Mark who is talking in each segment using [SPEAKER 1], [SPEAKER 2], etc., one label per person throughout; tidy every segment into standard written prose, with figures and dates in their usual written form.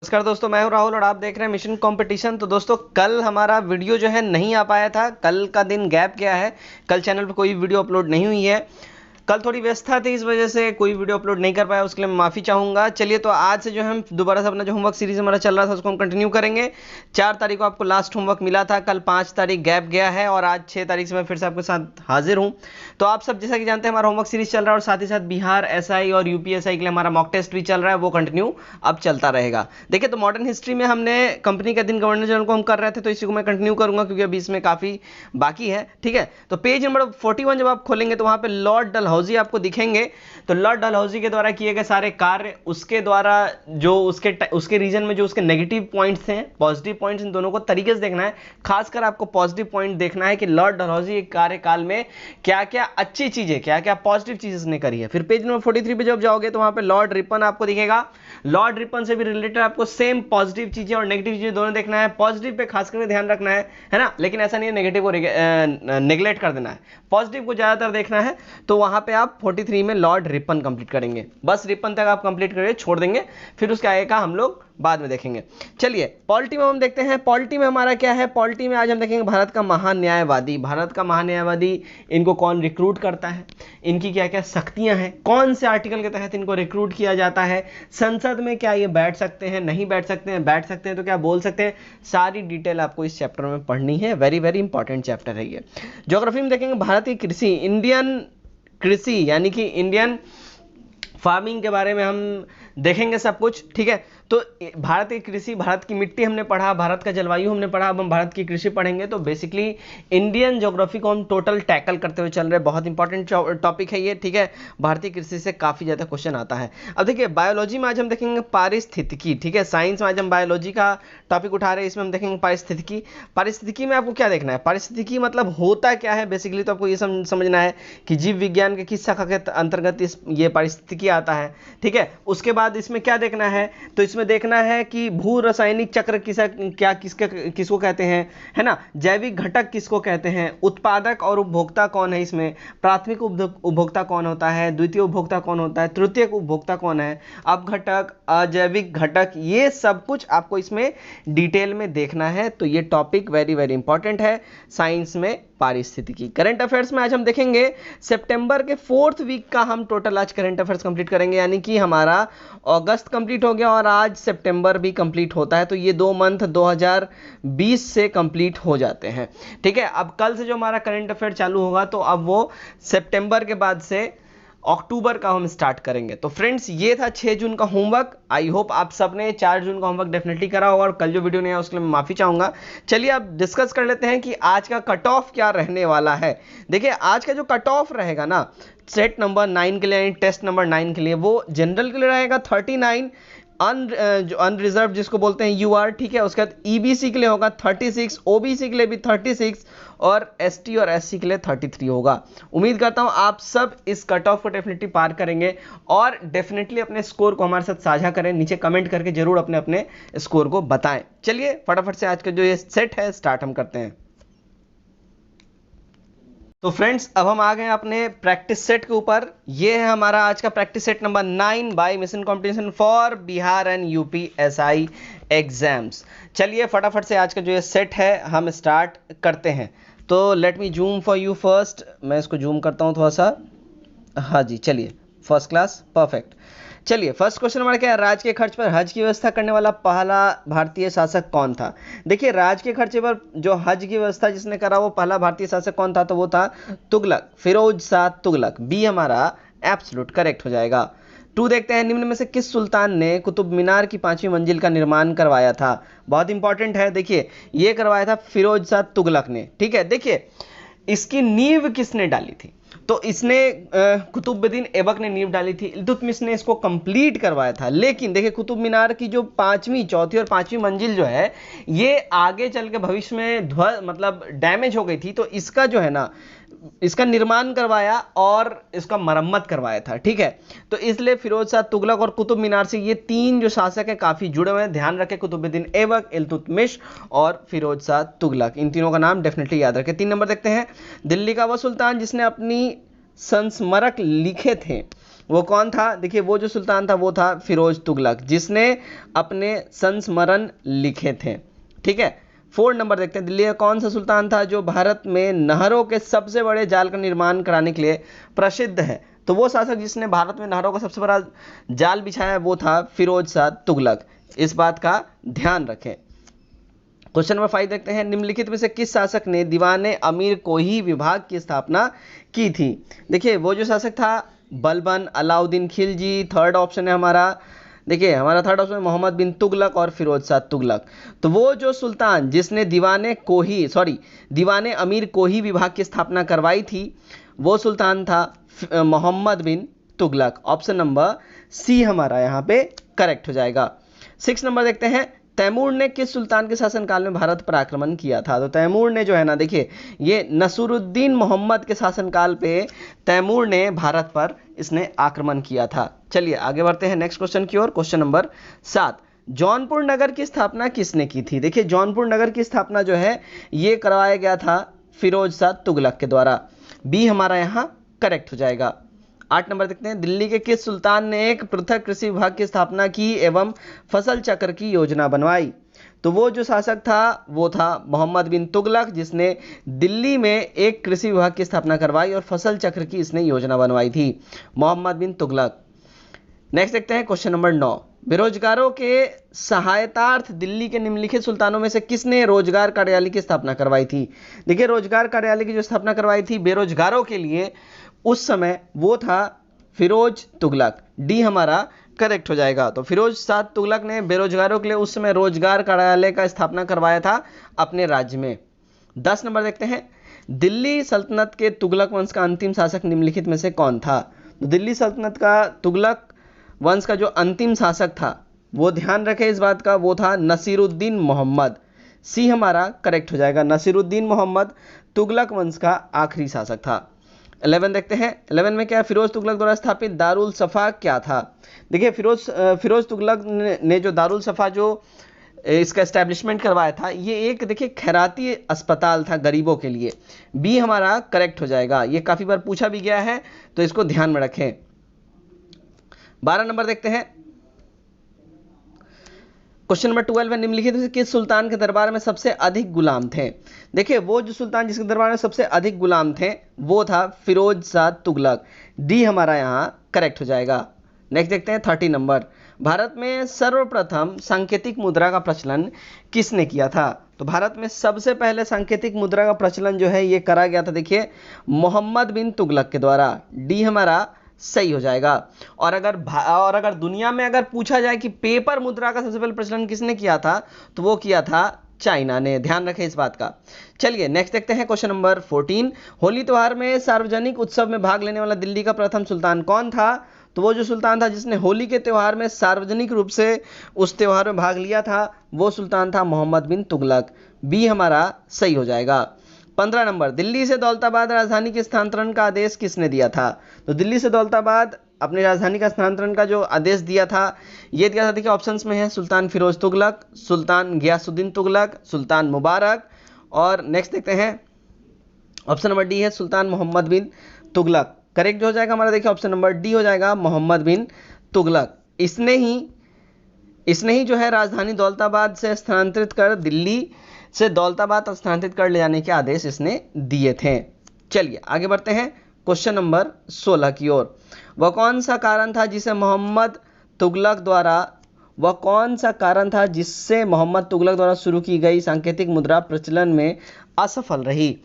[SPEAKER 1] नमस्कार दोस्तों, मैं हूं राहुल और आप देख रहे हैं मिशन कंपटीशन। तो दोस्तों, कल हमारा वीडियो जो है नहीं आ पाया था। कल का दिन गैप गया है। कल चैनल पर कोई वीडियो अपलोड नहीं हुई है। कल थोड़ी व्यस्तता थी, इस वजह से कोई वीडियो अपलोड नहीं कर पाया, उसके लिए मैं माफ़ी चाहूँगा। चलिए, तो आज से जो हम दोबारा से अपना जो होमवर्क सीरीज हमारा चल रहा था उसको हम कंटिन्यू करेंगे। 4 तारीख को आपको लास्ट होमवर्क मिला था, कल 5 तारीख गैप गया है और आज 6 तारीख से मैं फिर से आपके साथ हाजिर हूँ। तो आप सब जैसा कि जानते हैं, हमारा होमवर्क सीरीज चल रहा है और साथ ही साथ बिहार एसआई और यूपीएसआई के लिए हमारा मॉक टेस्ट भी चल रहा है, वो कंटिन्यू अब चलता रहेगा। देखिए, तो मॉडर्न हिस्ट्री में हमने कंपनी का दिन गवर्नर जनरल को हम कर रहे थे, तो इसी को मैं कंटिन्यू करूंगा क्योंकि अभी इसमें काफ़ी बाकी है। ठीक है, तो पेज नंबर 41 जब आप खोलेंगे तो वहाँ पे लॉर्ड डलहौजी आपको दिखेंगे। तो लॉर्ड डलहौजी के द्वारा किए गए सारे कार्य, उसके द्वारा जो उसके रीजन में जो उसके नेगेटिव पॉइंट्स हैं, पॉजिटिव पॉइंट्स, इन दोनों को तरीके से देखना है। खासकर आपको पॉजिटिव पॉइंट देखना है कि लॉर्ड डलहौजी एक कार्यकाल में क्या क्या अच्छी चीजें, क्या क्या पॉजिटिव चीजें उसने करी है। फिर पेज नंबर 43 पे जब जाओगे तो वहां पे लॉर्ड रिपन आपको दिखेगा। लॉर्ड रिपन से भी रिलेटेड आपको सेम पॉजिटिव चीजें और नेगेटिव चीजें दोनों देखना है। पॉजिटिव पे खासकर ध्यान रखना है ना, लेकिन ऐसा नहीं है नेगेटिव को नेग्लेक्ट कर देना है, पॉजिटिव को ज्यादातर देखना है। तो वहां पे आप 43 में लॉर्ड रिपन कंप्लीट करेंगे। बस रिपन तक आप कंप्लीट करिए, छोड़ देंगे, फिर उसके आगे का हम लोग बाद में देखेंगे। चलिए, पॉलिटी में हम देखते हैं। पॉलिटी में हमारा क्या है? पॉलिटी में आज हम देखेंगे भारत का महान्यायवादी। भारत का महान्यायवादी, इनको कौन रिक्रूट करता है, इनकी क्या क्या शक्तियां हैं, कौन से आर्टिकल के तहत इनको रिक्रूट किया जाता है, संसद में क्या ये बैठ सकते हैं, नहीं बैठ सकते हैं, बैठ सकते हैं तो क्या बोल सकते हैं, सारी डिटेल आपको इस चैप्टर में पढ़नी है। वेरी वेरी इंपॉर्टेंट चैप्टर है ये। ज्योग्राफी में देखेंगे भारतीय कृषि, इंडियन कृषि यानी कि इंडियन फार्मिंग के बारे में हम देखेंगे सब कुछ। ठीक है, तो भारत की कृषि, भारत की मिट्टी हमने पढ़ा, भारत का जलवायु हमने पढ़ा, अब हम भारत की कृषि पढ़ेंगे। तो बेसिकली इंडियन ज्योग्राफी को हम टोटल टैकल करते हुए चल रहे हैं। बहुत इंपॉर्टेंट टॉपिक है ये। ठीक है, भारतीय कृषि से काफी ज्यादा क्वेश्चन आता है। अब देखिए, बायोलॉजी में आज हम देखेंगे पारिस्थितिकी। ठीक है, साइंस में आज हम बायोलॉजी का टॉपिक उठा रहे हैं, इसमें हम देखेंगे पारिस्थितिकी। पारिस्थितिकी में आपको क्या देखना है, पारिस्थितिकी मतलब होता क्या है बेसिकली। तो आपको ये समझना है कि जीव विज्ञान के किस शाखा के अंतर्गत ये पारिस्थितिकी आता है। ठीक है, उसके बाद इसमें क्या देखना है, तो इसमें देखना है कि भू रासायनिक चक्र किसको कहते हैं, है ना, जैविक घटक किसको कहते हैं, उत्पादक और उपभोक्ता कौन है, इसमें प्राथमिक उपभोक्ता कौन होता है, द्वितीय उपभोक्ता कौन होता है, तृतीयक उपभोक्ता कौन है, अपघटक, अजैविक घटक, ये सब कुछ आपको इसमें डिटेल में देखना है। तो ये टॉपिक वेरी वेरी इंपॉर्टेंट है साइंस में, पारिस्थितिकी। करंट अफेयर्स में आज हम देखेंगे सितंबर के 4th वीक का हम टोटल आज करंट अफेयर्स कंप्लीट करेंगे, यानी कि हमारा अगस्त कंप्लीट हो गया और आज सितंबर भी कंप्लीट होता है। तो ये 2 मंथ 2020 से कंप्लीट हो जाते हैं। ठीक है, अब कल से जो हमारा करंट अफेयर चालू होगा तो अब वो सितंबर के बाद से अक्टूबर का हम स्टार्ट करेंगे। तो फ्रेंड्स, ये था 6 जून का होमवर्क। आई होप आप सबने 4 जून का होमवर्क डेफिनेटली करा होगा और कल जो वीडियो नहीं है उसके लिए मैं माफी चाहूंगा। चलिए, अब डिस्कस कर लेते हैं कि आज का कट ऑफ क्या रहने वाला है। देखिए, आज का जो कट ऑफ रहेगा ना, सेट नंबर 9 के लिए, टेस्ट नंबर 9 के लिए, वो जनरल के लिए रहेगा 39, अनरिजर्व जिसको बोलते हैं यूआर। ठीक है, उसके बाद ईबीसी के लिए होगा 36, ओबीसी के लिए भी 36 और एसटी और एससी के लिए 33 होगा। उम्मीद करता हूं आप सब इस कट ऑफ को डेफिनेटली पार करेंगे और डेफिनेटली अपने स्कोर को हमारे साथ साझा करें। नीचे कमेंट करके जरूर अपने अपने स्कोर को बताएं। चलिए, फटाफट से आज का जो ये सेट है स्टार्ट हम करते हैं। तो फ्रेंड्स, अब हम आ गए अपने प्रैक्टिस सेट के ऊपर। ये है हमारा आज का practice set number 9 by mission competition for Bihar and UP SI exams. चलिए, फटाफट से आज का जो ये सेट है हम स्टार्ट करते हैं। तो let me zoom for you first. मैं इसको जूम करता हूँ थोड़ा सा। हाँ जी, चलिए, फर्स्ट क्लास, परफेक्ट। चलिए, फर्स्ट क्वेश्चन हमारा क्या है, राज्य के खर्च पर हज की व्यवस्था करने वाला पहला भारतीय शासक कौन था। देखिए, राज्य के खर्चे पर जो हज की व्यवस्था जिसने करा वो पहला भारतीय शासक कौन था, तो वो था तुगलक, फिरोज शाह तुगलक। बी हमारा एब्सोल्यूट करेक्ट हो जाएगा। 2 देखते हैं, निम्न में से किस सुल्तान ने कुतुब मीनार की 5वीं मंजिल का निर्माण करवाया था। बहुत इंपॉर्टेंट है। देखिए, ये करवाया था फिरोज शाह तुगलक ने। ठीक है, देखिए इसकी नींव किसने डाली थी, तो इसने कुतुबुद्दीन ऐबक ने नींव डाली थी। इल्तुतमिश ने इसको कंप्लीट करवाया था। लेकिन देखिए, कुतुब मीनार की जो 5वीं, 4थी और 5वीं मंजिल जो है, ये आगे चल के भविष्य में मतलब डैमेज हो गई थी। तो इसका जो है ना, इसका निर्माण करवाया और इसका मरम्मत करवाया था। ठीक है, तो इसलिए फिरोज शाह तुगलक और कुतुब मीनार से ये 3 जो शासक है काफी जुड़े हुए हैं। ध्यान रखें, कुतुबुद्दीन ऐबक, इल्तुतमिश और फिरोज शाह तुगलक, इन तीनों का नाम डेफिनेटली याद रखें। 3 नंबर देखते हैं, दिल्ली का वह सुल्तान जिसने अपनी संस्मरक लिखे थे वो कौन था? देखिए वो जो सुल्तान था वो था फिरोज तुगलक, जिसने अपने संस्मरण लिखे थे। ठीक है, 4 नंबर देखते हैं, दिल्ली का कौन सा सुल्तान था जो भारत में नहरों के सबसे बड़े जाल का निर्माण कराने के लिए प्रसिद्ध है? तो वो शासक जिसने भारत में नहरों का सबसे बड़ा जाल बिछाया वो था फिरोज शाह तुगलक। इस बात का ध्यान रखें। क्वेश्चन नंबर 5 देखते हैं, निम्नलिखित में से किस शासक ने दीवाने अमीर कोही विभाग की स्थापना की थी? देखिए वो जो शासक था बलबन अलाउद्दीन खिलजी। थर्ड ऑप्शन है हमारा, देखिए हमारा थर्ड ऑप्शन मोहम्मद बिन तुगलक और फिरोज शाह तुगलक। तो वो जो सुल्तान जिसने दीवाने अमीर कोही विभाग की स्थापना करवाई थी वो सुल्तान था मोहम्मद बिन तुगलक। ऑप्शन नंबर सी हमारा यहाँ पे करेक्ट हो जाएगा। 6 नंबर देखते हैं, तैमूर ने किस सुल्तान के शासनकाल में भारत पर आक्रमण किया था? तो तैमूर ने जो है ना, देखिए ये नसरुद्दीन मोहम्मद के शासनकाल पे तैमूर ने भारत पर इसने आक्रमण किया था। चलिए आगे बढ़ते हैं नेक्स्ट क्वेश्चन की ओर। क्वेश्चन नंबर 7, जौनपुर नगर की स्थापना किसने की थी? देखिए जौनपुर नगर की स्थापना जो है ये करवाया गया था फिरोज शाह तुगलक के द्वारा। बी हमारा यहाँ करेक्ट हो जाएगा। 8 नंबर देखते हैं, दिल्ली के किस सुल्तान ने एक पृथक कृषि विभाग की स्थापना की एवं फसल चक्र की योजना बनवाई? तो वो जो शासक था वो था मोहम्मद बिन तुगलक, जिसने दिल्ली में एक कृषि विभाग की स्थापना करवाई और फसल चक्र की इसने योजना बनवाई थी, मोहम्मद बिन तुगलक। नेक्स्ट देखते हैं क्वेश्चन नंबर 9, बेरोजगारों के सहायतार्थ दिल्ली के निम्नलिखित सुल्तानों में से किसने रोजगार कार्यालय की स्थापना करवाई थी? देखिए रोजगार कार्यालय की जो स्थापना करवाई थी बेरोजगारों के लिए उस समय वो था फिरोज तुगलक। डी हमारा करेक्ट हो जाएगा। तो फिरोज शाह तुगलक ने बेरोजगारों के लिए उस समय रोजगार कार्यालय का स्थापना करवाया था अपने राज्य में। 10 नंबर देखते हैं, दिल्ली सल्तनत के तुगलक वंश का अंतिम शासक निम्नलिखित में से कौन था? तो दिल्ली सल्तनत का तुगलक वंश का जो अंतिम शासक था वो ध्यान रखें इस बात का, वो था नसीरुद्दीन मोहम्मद। सी हमारा करेक्ट हो जाएगा। नसीरुद्दीन मोहम्मद तुगलक वंश का आखिरी शासक था। 11 देखते हैं, 11 में क्या फिरोज तुगलक द्वारा स्थापित दारुल सफा क्या था? देखिए फिरोज तुगलक ने जो दारुल सफा जो इसका एस्टेब्लिशमेंट करवाया था ये एक देखिए खैराती अस्पताल था गरीबों के लिए। बी हमारा करेक्ट हो जाएगा। ये काफी बार पूछा भी गया है तो इसको ध्यान में रखें। 12 नंबर देखते हैं, क्वेश्चन नंबर 12 है, निम्नलिखित में से किस सुल्तान के दरबार में सबसे अधिक गुलाम थे? देखिए वो जो सुल्तान जिसके दरबार में सबसे अधिक गुलाम थे वो था फिरोज शाह तुगलक। डी हमारा यहाँ करेक्ट हो जाएगा। नेक्स्ट देखते हैं 30 नंबर, भारत में सर्वप्रथम सांकेतिक मुद्रा का प्रचलन किसने किया था? तो भारत में सबसे पहले सांकेतिक मुद्रा का प्रचलन जो है ये करा गया था देखिए मोहम्मद बिन तुगलक के द्वारा। डी हमारा सही हो जाएगा। और अगर दुनिया में अगर पूछा जाए कि पेपर मुद्रा का सबसे पहले प्रचलन किसने किया था तो वो किया था चाइना ने। ध्यान रखें इस बात का। चलिए नेक्स्ट देखते हैं क्वेश्चन नंबर 14, होली त्योहार में सार्वजनिक उत्सव में भाग लेने वाला दिल्ली का प्रथम सुल्तान कौन था? तो वो जो सुल्तान था जिसने होली के त्यौहार में सार्वजनिक रूप से उस त्यौहार में भाग लिया था वो सुल्तान था मोहम्मद बिन तुगलक। बी हमारा सही हो जाएगा। 15 नंबर, दिल्ली से दौलताबाद राजधानी के स्थानांतरण का आदेश किसने दिया था? तो दिल्ली से दौलताबाद अपनी राजधानी का स्थानांतरण का जो आदेश दिया था ये दिया था देखिए ऑप्शंस में है सुल्तान फिरोज तुगलक, सुल्तान गियासुद्दीन तुगलक, सुल्तान मुबारक और नेक्स्ट देखते हैं ऑप्शन नंबर डी है सुल्तान मोहम्मद बिन तुगलक। करेक्ट हो जाएगा हमारा देखिए ऑप्शन नंबर डी हो जाएगा मोहम्मद बिन तुगलक। इसने ही जो है राजधानी दौलताबाद से स्थानांतरित कर दिल्ली से दौलताबाद स्थानांतरित कर ले जाने के आदेश इसने दिए थे। चलिए आगे बढ़ते हैं क्वेश्चन नंबर 16 की ओर। वह कौन सा कारण था जिससे मोहम्मद तुगलक द्वारा शुरू की गई सांकेतिक मुद्रा प्रचलन में असफल रही?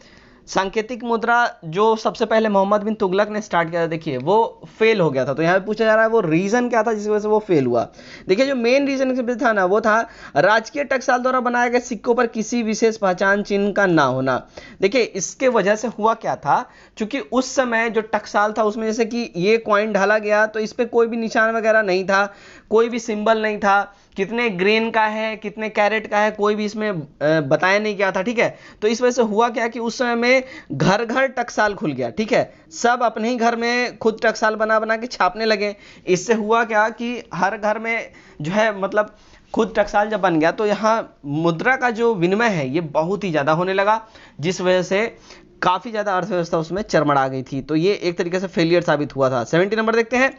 [SPEAKER 1] सांकेतिक मुद्रा जो सबसे पहले मोहम्मद बिन तुगलक ने स्टार्ट किया था देखिए वो फेल हो गया था। तो यहाँ पे पूछा जा रहा है वो रीजन क्या था जिसकी वजह से वो फेल हुआ। देखिए जो मेन रीजन था ना वो था राजकीय टकसाल द्वारा बनाए गए सिक्कों पर किसी विशेष पहचान चिन्ह का ना होना। देखिए इसके वजह से हुआ क्या था, क्योंकि उस समय जो टकसाल था उसमें जैसे कि ये कॉइन ढाला गया तो इस पर कोई भी निशान वगैरह नहीं था, कोई भी सिंबल नहीं था, कितने ग्रेन का है कितने कैरेट का है कोई भी इसमें बताया नहीं गया था। ठीक है, तो इस वजह से हुआ क्या कि उस समय में घर घर टकसाल खुल गया। ठीक है, सब अपने ही घर में खुद टकसाल बना बना के छापने लगे। इससे हुआ क्या कि हर घर में जो है मतलब खुद टकसाल जब बन गया तो यहाँ मुद्रा का जो विनिमय है ये बहुत ही ज्यादा होने लगा, जिस वजह से काफ़ी ज़्यादा अर्थव्यवस्था उसमें चरमरा गई थी, तो ये एक तरीके से फेलियर साबित हुआ था। 70 नंबर देखते हैं,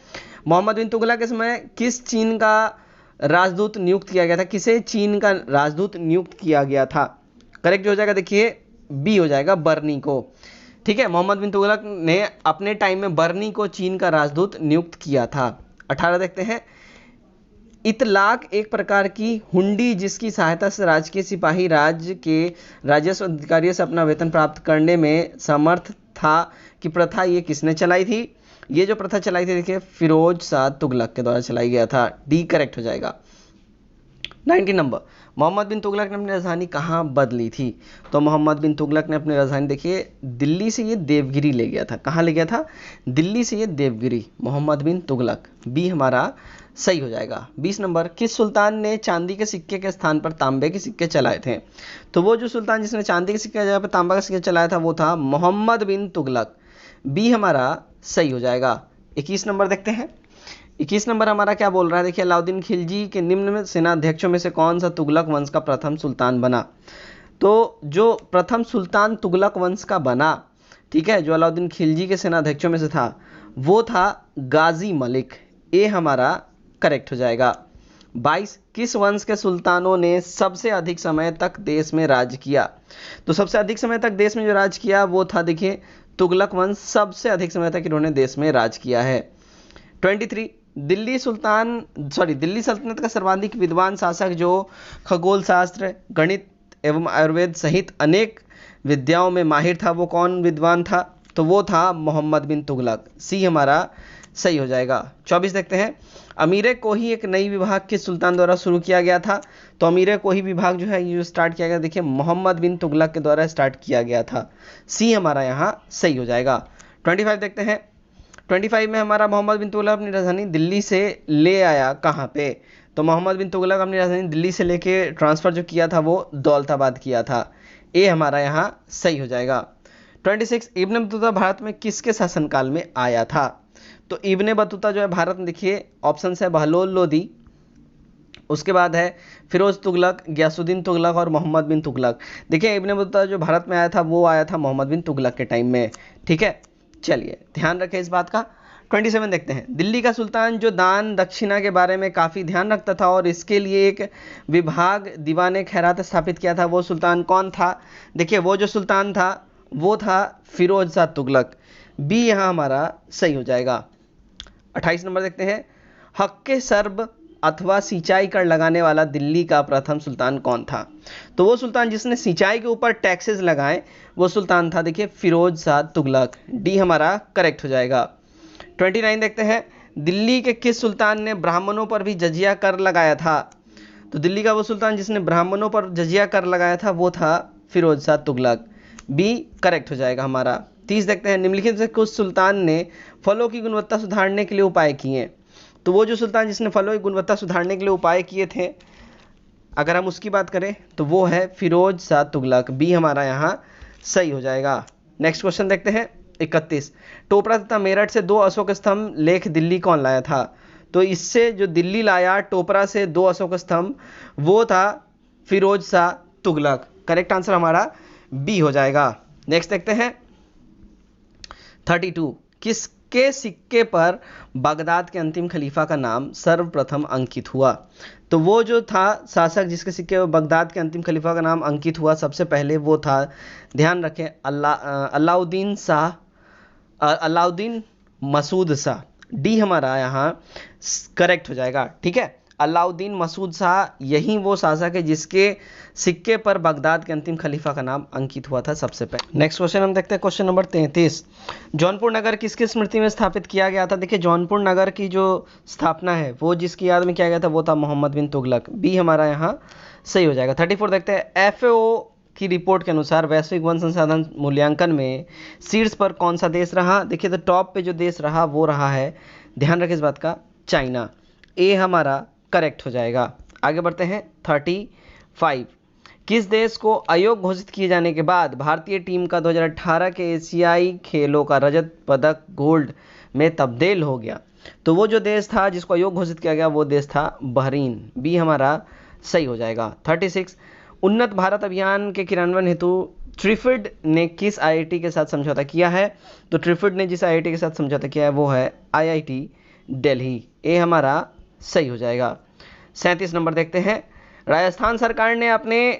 [SPEAKER 1] मोहम्मद बिन तुगलक के समय किस चीन का राजदूत नियुक्त किया गया था? किसे चीन का राजदूत नियुक्त किया गया था? करेक्ट हो जाएगा, देखिए बी हो जाएगा, बर्नी को। ठीक है, मोहम्मद बिन तुगलक ने अपने टाइम में बर्नी को चीन का राजदूत नियुक्त किया था। 18 देखते हैं, इतलाक एक प्रकार की हुंडी जिसकी सहायता से राजकीय सिपाही राज्य के राजस्व अधिकारियों से अपना वेतन प्राप्त करने में समर्थ था कि प्रथा ये किसने चलाई थी? ये जो प्रथा चलाई थी देखिए फिरोज शाह तुगलक के द्वारा चलाई गया था। डी करेक्ट हो जाएगा। 19 नंबर, मोहम्मद बिन तुगलक ने अपनी राजधानी कहाँ बदली थी? तो मोहम्मद बिन तुगलक ने अपनी राजधानी देखिए दिल्ली से ये देवगिरी ले गया था। कहाँ ले गया था? दिल्ली से ये देवगिरी, मोहम्मद बिन तुगलक। बी हमारा सही हो जाएगा। 20 नंबर, किस सुल्तान ने चांदी के सिक्के के स्थान पर तांबे के सिक्के चलाए थे? तो वो जो सुल्तान जिसने चांदी के सिक्के की जगह पर तांबा का सिक्का चलाया था वो था मोहम्मद बिन तुगलक। बी हमारा सही हो जाएगा। 21 नंबर देखते हैं, 21 नंबर हमारा क्या बोल रहा है? देखिए अलाउद्दीन खिलजी के निम्न सेनाध्यक्षों में से कौन सा तुगलक वंश का प्रथम सुल्तान बना? तो जो प्रथम सुल्तान तुगलक वंश का बना, ठीक है, जो अलाउद्दीन खिलजी के सेनाध्यक्षों में से था वो था गाजी मलिक। ए हमारा करेक्ट हो जाएगा। 22, किस वंश के सुल्तानों ने सबसे अधिक समय तक देश में राज किया? तो सबसे अधिक समय तक देश में जो राज किया वो था देखिए तुगलक वंश, सबसे अधिक समय तक इन्होंने देश में राज किया है। 23, दिल्ली सल्तनत का सर्वाधिक विद्वान शासक जो खगोल शास्त्र, गणित एवं आयुर्वेद सहित अनेक विद्याओं में माहिर था, वो कौन विद्वान था? तो वो था मोहम्मद बिन तुगलक। सी हमारा सही हो जाएगा। 24 देखते हैं, अमीर कोही एक नई विभाग किस सुल्तान द्वारा शुरू किया गया था? तो अमीर कोही विभाग जो है ये स्टार्ट किया गया देखिए मोहम्मद बिन तुगलक के द्वारा स्टार्ट किया गया था। सी हमारा यहाँ सही हो जाएगा। 25 देखते हैं, 25 में हमारा मोहम्मद बिन तुगलक अपनी राजधानी दिल्ली से ले आया कहाँ पे? तो मोहम्मद बिन तुगलक अपनी राजधानी दिल्ली से लेके ट्रांसफ़र जो किया था वो दौलताबाद किया था। ए हमारा यहाँ सही हो जाएगा। 26, इब्न बतूता भारत में किसके शासनकाल में आया था? तो इब्ने बतूता जो है भारत में देखिए ऑप्शन है बहलोल लोदी, उसके बाद है फिरोज तुगलक, गयासुद्दीन तुगलक और मोहम्मद बिन तुगलक। देखिए इब्ने बतूता जो भारत में आया था वो आया था मोहम्मद बिन तुगलक के टाइम में। ठीक है, चलिए ध्यान रखें इस बात का। 27 देखते हैं, दिल्ली का सुल्तान जो दान दक्षिणा के बारे में काफ़ी ध्यान रखता था और इसके लिए एक विभाग दीवाने खैरात स्थापित किया था, वो सुल्तान कौन था? देखिए वो जो सुल्तान था वो था फिरोज शाह तुगलक। बी यहाँ हमारा सही हो जाएगा। 28 नंबर देखते हैं, हक्के सर्ब अथवा सिंचाई कर लगाने वाला दिल्ली का प्रथम सुल्तान कौन था? तो वो सुल्तान जिसने सिंचाई के ऊपर टैक्सेस लगाए वो सुल्तान था देखिए फिरोज शाह तुगलक। डी हमारा करेक्ट हो जाएगा। 29 देखते हैं, दिल्ली के किस सुल्तान ने ब्राह्मणों पर भी जजिया कर लगाया था? तो दिल्ली का वो सुल्तान जिसने ब्राह्मणों पर जजिया कर लगाया था वो था फिरोज शाह तुगलक। बी करेक्ट हो जाएगा हमारा। 30 देखते हैं, निम्नलिखित से कुछ सुल्तान ने फलों की गुणवत्ता सुधारने के लिए उपाय किए? तो वो जो सुल्तान जिसने फलों की गुणवत्ता सुधारने के लिए उपाय किए थे अगर हम उसकी बात करें तो वो है फिरोज शाह तुगलक। बी हमारा यहाँ सही हो जाएगा। नेक्स्ट क्वेश्चन देखते हैं 31, टोपरा तथा मेरठ से 2 अशोक स्तंभ लेख दिल्ली कौन लाया था? तो इससे जो दिल्ली लाया टोपरा से 2 अशोक स्तंभ वो था फिरोज शाह तुगलक। करेक्ट आंसर हमारा बी हो जाएगा। नेक्स्ट देखते हैं 32, किसके सिक्के पर बगदाद के अंतिम खलीफा का नाम सर्वप्रथम अंकित हुआ? तो वो जो था शासक जिसके सिक्के पर बगदाद के अंतिम खलीफा का नाम अंकित हुआ सबसे पहले वो था, ध्यान रखें, अलाउद्दीन मसूद शाह। डी हमारा यहाँ करेक्ट हो जाएगा। ठीक है, अलाउद्दीन मसूद शाह यही वो शासक है जिसके सिक्के पर बगदाद के अंतिम खलीफा का नाम अंकित हुआ था सबसे पहले। नेक्स्ट क्वेश्चन हम देखते हैं, क्वेश्चन नंबर 33, जौनपुर नगर किसकी स्मृति में स्थापित किया गया था? देखिए जौनपुर नगर की जो स्थापना है वो जिसकी याद में किया गया था वो था मोहम्मद बिन तुगलक। बी हमारा यहाँ सही हो जाएगा। 34 देखते हैं, FAO की रिपोर्ट के अनुसार वैश्विक वन संसाधन मूल्यांकन में शीर्ष पर कौन सा देश रहा? देखिए तो टॉप पे जो देश रहा वो रहा है, ध्यान रखें इस बात का, चाइना। ए हमारा करेक्ट हो जाएगा। आगे बढ़ते हैं 35, किस देश को अयोग्य घोषित किए जाने के बाद भारतीय टीम का 2018 के एशियाई खेलों का रजत पदक गोल्ड में तब्दील हो गया? तो वो जो देश था जिसको अयोग्य घोषित किया गया वो देश था बहरीन। बी हमारा सही हो जाएगा। 36, उन्नत भारत अभियान के क्रियान्वयन हेतु ट्रिफिड ने किस आईआईटी के साथ समझौता किया है? तो ट्रिफिड ने जिस आईआईटी के साथ समझौता किया है वो है आईआईटी दिल्ली। ए हमारा सही हो जाएगा। 37 नंबर देखते हैं। राजस्थान सरकार ने अपने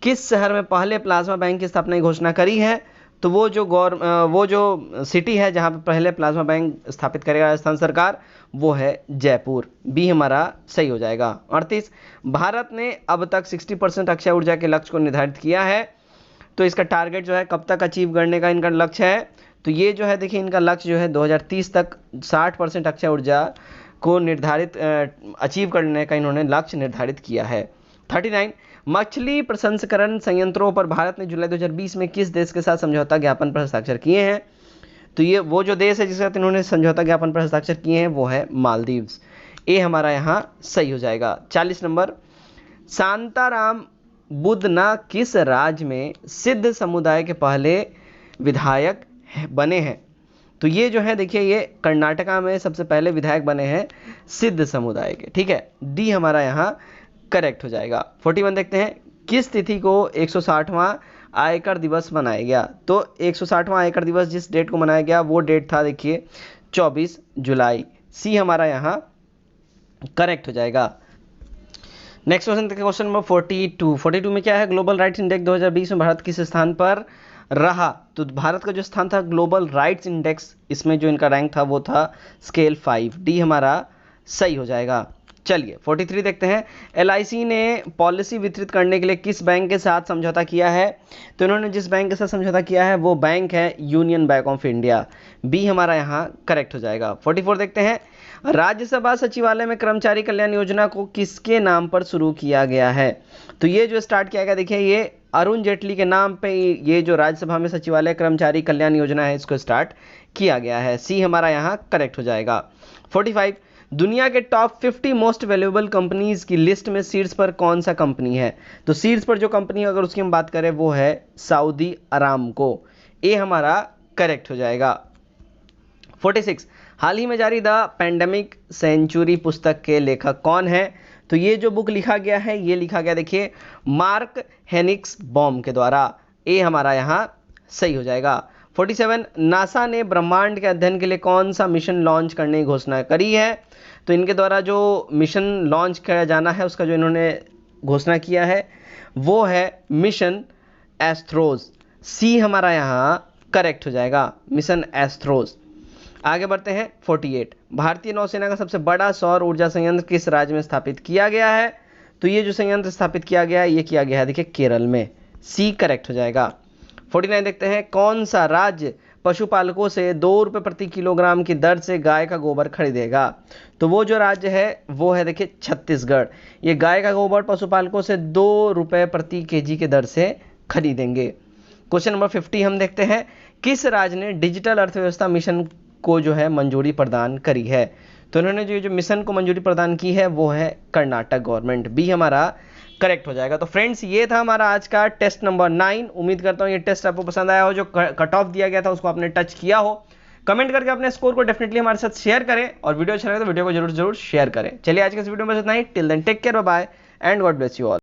[SPEAKER 1] किस शहर में पहले प्लाज्मा बैंक की स्थापना की घोषणा करी है? तो वो जो सिटी है जहां पर पहले प्लाज्मा बैंक स्थापित करेगा राजस्थान सरकार वो है जयपुर। बी हमारा सही हो जाएगा। 38 भारत ने अब तक 60% अक्षय ऊर्जा के लक्ष्य को निर्धारित किया है। तो इसका टारगेट जो है कब तक अचीव करने का इनका लक्ष्य है? तो ये जो है देखिए इनका लक्ष्य जो है 2030 तक 60% अक्षय ऊर्जा को निर्धारित अचीव करने का इन्होंने लक्ष्य निर्धारित किया है। 39 मछली प्रसंस्करण संयंत्रों पर भारत ने जुलाई 2020 में किस देश के साथ समझौता ज्ञापन पर हस्ताक्षर किए हैं? तो ये वो जो देश है जिसके साथ इन्होंने समझौता ज्ञापन पर हस्ताक्षर किए हैं वो है मालदीव्स। ए हमारा यहाँ सही हो जाएगा। 40 नंबर शांताराम बुदना किस राज्य में सिद्ध समुदाय के पहले विधायक बने हैं? तो ये जो है देखिए ये कर्नाटका में सबसे पहले विधायक बने हैं सिद्ध समुदाय के। ठीक है, डी हमारा यहाँ करेक्ट हो जाएगा। 41 देखते हैं। किस तिथि को 160वां आयकर दिवस मनाया गया? तो 160वां आयकर दिवस जिस डेट को मनाया गया वो डेट था देखिए 24 जुलाई। सी हमारा यहाँ करेक्ट हो जाएगा। नेक्स्ट क्वेश्चन नंबर 42 में क्या है? ग्लोबल राइट्स इंडेक्स 2020 में भारत किस स्थान पर रहा? तो भारत का जो स्थान था ग्लोबल राइट्स इंडेक्स, इसमें जो इनका रैंक था वो था स्केल 5। डी हमारा सही हो जाएगा। चलिए 43 देखते हैं। LIC ने पॉलिसी वितरित करने के लिए किस बैंक के साथ समझौता किया है? तो इन्होंने जिस बैंक के साथ समझौता किया है वो बैंक है union bank of India. B हमारा यहाँ करेक्ट हो जाएगा। 44 देखते हैं। राज्यसभा सचिवालय में कर्मचारी कल्याण योजना को किसके नाम पर शुरू किया गया है? तो ये जो स्टार्ट किया गया देखिए ये अरुण जेटली के नाम पे ये जो राज्यसभा में सचिवालय कर्मचारी कल्याण योजना है इसको स्टार्ट किया गया है। सी हमारा यहाँ करेक्ट हो जाएगा। 45 दुनिया के टॉप 50 मोस्ट वैल्यूएबल कंपनीज की लिस्ट में शीर्ष पर कौन सा कंपनी है? तो शीर्ष पर जो कंपनी अगर उसकी हम बात करें वो है सऊदी अरामको। ए हमारा करेक्ट हो जाएगा। 46 हाल ही में जारी द पैंडेमिक सेंचुरी पुस्तक के लेखक कौन है? तो ये जो बुक लिखा गया है ये लिखा गया देखिए मार्क हेनिक्स बॉम के द्वारा। ए हमारा यहाँ सही हो जाएगा। 47 नासा ने ब्रह्मांड के अध्ययन के लिए कौन सा मिशन लॉन्च करने की घोषणा करी है? तो इनके द्वारा जो मिशन लॉन्च किया जाना है उसका जो इन्होंने घोषणा किया है वो है मिशन एस्ट्रोस। सी हमारा यहाँ करेक्ट हो जाएगा, मिशन एस्ट्रोस। आगे बढ़ते हैं। 48 भारतीय नौसेना का सबसे बड़ा सौर ऊर्जा संयंत्र किस राज्य में स्थापित किया गया है? तो ये जो संयंत्र स्थापित किया गया है ये किया गया है देखिए केरल में। सी करेक्ट हो जाएगा। 49 देखते हैं। कौन सा राज्य पशुपालकों से 2 रुपये प्रति किलोग्राम की दर से गाय का गोबर खरीदेगा? तो वो जो राज्य है वो है देखिए छत्तीसगढ़। ये गाय का गोबर पशुपालकों से 2 रुपये प्रति केजी के दर से खरीदेंगे। क्वेश्चन नंबर 50 हम देखते हैं। किस राज्य ने डिजिटल अर्थव्यवस्था मिशन को जो है मंजूरी प्रदान करी है? तो इन्होंने जो मिशन को मंजूरी प्रदान की है वो है कर्नाटक गवर्नमेंट। बी हमारा करेक्ट हो जाएगा। तो फ्रेंड्स ये था हमारा आज का टेस्ट नंबर 9। उम्मीद करता हूँ ये टेस्ट आपको पसंद आया हो, जो कट ऑफ दिया गया था उसको आपने टच किया हो। कमेंट करके अपने स्कोर को डेफिनेटली हमारे साथ शेयर करें और वीडियो अच्छा लगे तो वीडियो को जरूर शेयर करें। चलिए आज के इस वीडियो में इतना ही। Till then take care, bye bye and god bless you all.